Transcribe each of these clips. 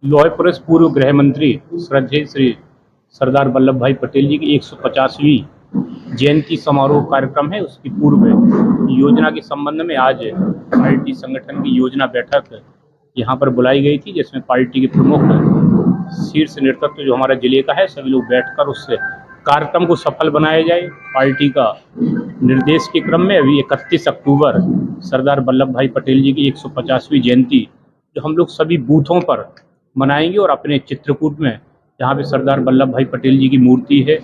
लौह पुरुष पूर्व गृह मंत्री श्रद्धेय श्री सरदार वल्लभ भाई पटेल जी की 150वीं जयंती समारोह कार्यक्रम है। उसकी पूर्व योजना के संबंध में आज पार्टी संगठन की योजना बैठक यहाँ पर बुलाई गई थी, जिसमें पार्टी के प्रमुख शीर्ष नेतृत्व जो हमारा जिले का है सभी लोग बैठकर उस कार्यक्रम को सफल बनाया जाए। पार्टी का निर्देश के क्रम में अभी 31 अक्टूबर सरदार वल्लभ भाई पटेल जी की 150वीं जयंती जो हम लोग सभी बूथों पर मनाएंगे और अपने चित्रकूट में जहाँ पे सरदार वल्लभ भाई पटेल जी की मूर्ति है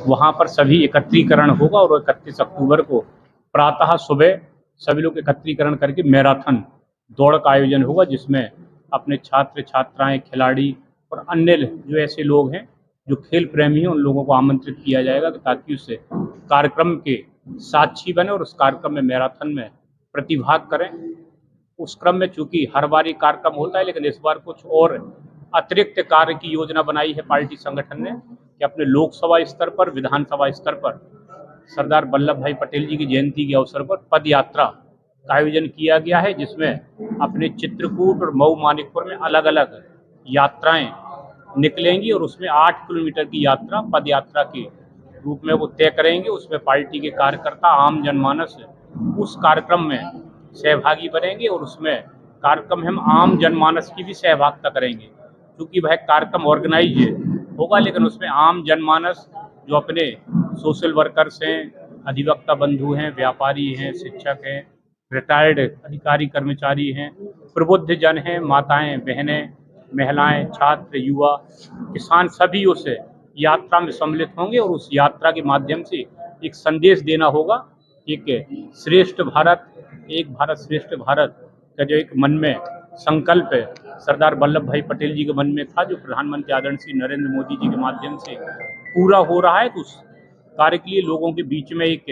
वहाँ पर सभी एकत्रीकरण होगा और 31 अक्टूबर को प्रातः सुबह सभी लोग एकत्रीकरण करके मैराथन दौड़ का आयोजन होगा, जिसमें अपने छात्र छात्राएं खिलाड़ी और अन्य जो ऐसे लोग हैं जो खेल प्रेमी हैं उन लोगों को आमंत्रित किया जाएगा ताकि उस कार्यक्रम के साक्षी बने और उस कार्यक्रम में मैराथन में प्रतिभाग करें। उस क्रम में चूंकि हर बार ये कार्यक्रम होता है, लेकिन इस बार कुछ और अतिरिक्त कार्य की योजना बनाई है पार्टी संगठन ने कि अपने लोकसभा स्तर पर विधानसभा स्तर पर सरदार वल्लभ भाई पटेल जी की जयंती के अवसर पर पद यात्रा का आयोजन किया गया है, जिसमें अपने चित्रकूट और मऊ मानिकपुर में अलग अलग यात्राएं निकलेंगी और उसमें 8 किलोमीटर की यात्रा पद यात्रा के रूप में वो तय करेंगे। उसमें पार्टी के कार्यकर्ता आम जनमानस उस कार्यक्रम में सहभागी बनेंगे और उसमें कार्यक्रम हम आम जनमानस की भी सहभागिता करेंगे, क्योंकि वह कार्यक्रम ऑर्गेनाइज होगा, लेकिन उसमें आम जनमानस जो अपने सोशल वर्कर्स हैं, अधिवक्ता बंधु हैं, व्यापारी हैं, शिक्षक हैं, रिटायर्ड अधिकारी कर्मचारी हैं, प्रबुद्ध जन हैं, माताएं बहनें, महिलाएं, छात्र, युवा, किसान सभी उस यात्रा में सम्मिलित होंगे और उस यात्रा के माध्यम से एक संदेश देना होगा। एक श्रेष्ठ भारत, एक भारत श्रेष्ठ भारत का जो एक मन में संकल्प है सरदार वल्लभ भाई पटेल जी के मन में था, जो प्रधानमंत्री आदरणीय श्री नरेंद्र मोदी जी के माध्यम से पूरा हो रहा है, तो उस कार्य के लिए लोगों के बीच में एक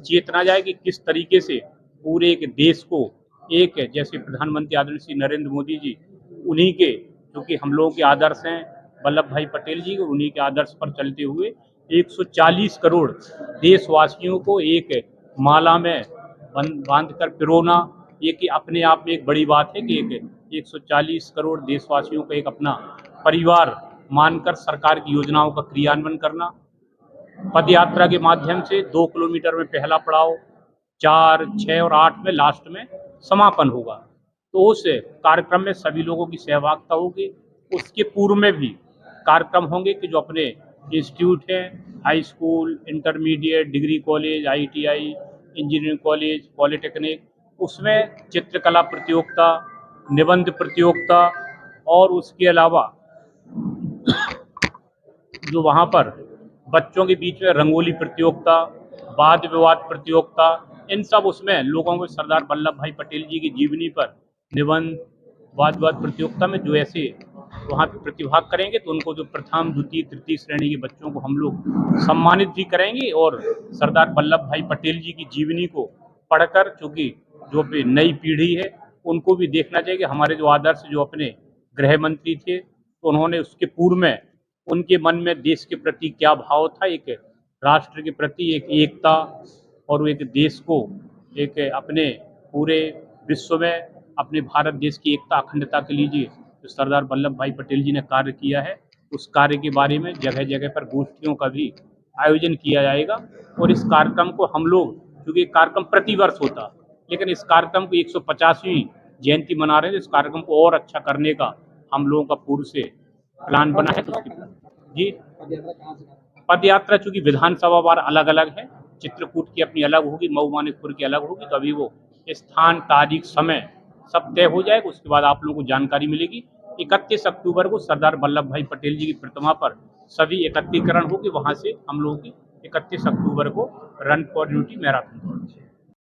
चेतना जाए कि किस तरीके से पूरे एक देश को एक जैसे प्रधानमंत्री आदरणीय श्री नरेंद्र मोदी जी उन्हीं के क्योंकि हम लोगों के आदर्श हैं वल्लभ भाई पटेल जी, उन्हीं के आदर्श पर चलते हुए 140 करोड़ देशवासियों को एक माला में बांध कर पिरोना, ये कि अपने आप में एक बड़ी बात है कि एक 140 करोड़ देशवासियों को एक अपना परिवार मानकर सरकार की योजनाओं का क्रियान्वयन करना। पद यात्रा के माध्यम से 2 किलोमीटर में पहला पड़ाव, 4, 6 और 8 में लास्ट में समापन होगा। तो उस कार्यक्रम में सभी लोगों की सहभागिता होगी। उसके पूर्व में भी कार्यक्रम होंगे कि जो अपने इंस्टीट्यूट हैं, high school, intermediate, degree college, ITI, engineering college, polytechnic, उसमें चित्रकला प्रतियोगिता, निबंध प्रतियोगिता और उसके अलावा जो वहाँ पर बच्चों के बीच में रंगोली प्रतियोगिता, वाद विवाद प्रतियोगिता, इन सब उसमें लोगों को सरदार वल्लभ भाई पटेल जी की जीवनी पर निबंध, वाद विवाद प्रतियोगिता में जो ऐसे वहाँ पे प्रतिभाग करेंगे तो उनको जो प्रथम, द्वितीय, तृतीय श्रेणी के बच्चों को हम लोग सम्मानित भी करेंगे और सरदार वल्लभ भाई पटेल जी की जीवनी को पढ़कर, चूँकि जो नई पीढ़ी है उनको भी देखना चाहिए कि हमारे जो आदर्श जो अपने गृह मंत्री थे तो उन्होंने उसके पूर्व में उनके मन में देश के प्रति क्या भाव था, एक राष्ट्र के प्रति एक एकता और एक देश को एक अपने पूरे विश्व में अपने भारत देश की एकता अखंडता के लिए जो सरदार वल्लभ भाई पटेल जी ने कार्य किया है, उस कार्य के बारे में जगह जगह पर गोष्ठियों का भी आयोजन किया जाएगा। और इस कार्यक्रम को हम लोग, क्योंकि कार्यक्रम प्रतिवर्ष होता, लेकिन इस कार्यक्रम को 150वीं जयंती मना रहे हैं, इस कार्यक्रम को और अच्छा करने का हम लोगों का पूर्व से प्लान बना है। तो उसकी जी पद यात्रा चूंकि विधानसभा वार अलग अलग है, चित्रकूट की अपनी अलग होगी, मऊ मानिकपुर की अलग होगी, तो अभी वो स्थान, तारीख, समय सब तय हो जाएगा। उसके बाद आप लोगों को जानकारी मिलेगी। 31 अक्टूबर को सरदार वल्लभ भाई पटेल जी की प्रतिमा पर सभी एकत्रीकरण होगी, वहां से हम लोगों की 31 अक्टूबर को रन फॉर यूनिटी मैराथन।